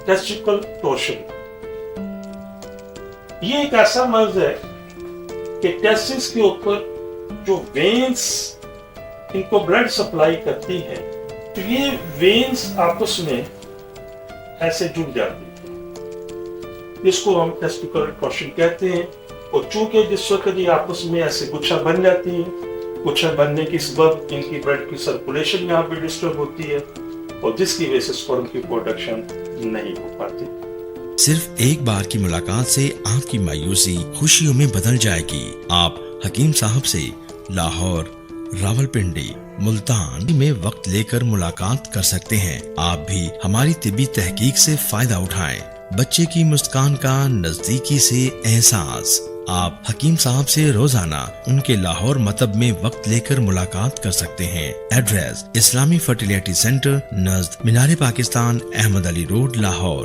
Testicle torsion. ये एक ऐसा मर्ज है कि टेस्टिस के ऊपर जो वेन्स इनको ब्लड सप्लाई करती है, तो ये वेन्स आपस में ऐसे जुड़ जाती है, जिसको हम टेस्टिकुलर टॉर्शन कहते हैं। और चूंकि जिस वक्त ये आपस में ऐसे गुच्छा बन जाती हैं, गुच्छा बनने की सबब इनकी ब्लड की सर्कुलेशन यहाँ पे डिस्टर्ब होती है, और जिसकी वजह से स्पर्म की प्रोडक्शन नहीं हो पाती। सिर्फ एक बार की मुलाकात से आपकी मायूसी खुशियों में बदल जाएगी। आप हकीम साहब से लाहौर, रावलपिंडी, मुल्तान में वक्त लेकर मुलाकात कर सकते हैं। आप भी हमारी तिब्बी तहकीक से फायदा उठाएं। बच्चे की मुस्कान का नजदीकी से एहसास। आप हकीम साहब से रोजाना उनके लाहौर मतब में वक्त लेकर मुलाकात कर सकते हैं। एड्रेस इस्लामी फर्टिलिटी सेंटर नज़द मीनार पाकिस्तान, अहमद अली रोड, लाहौर।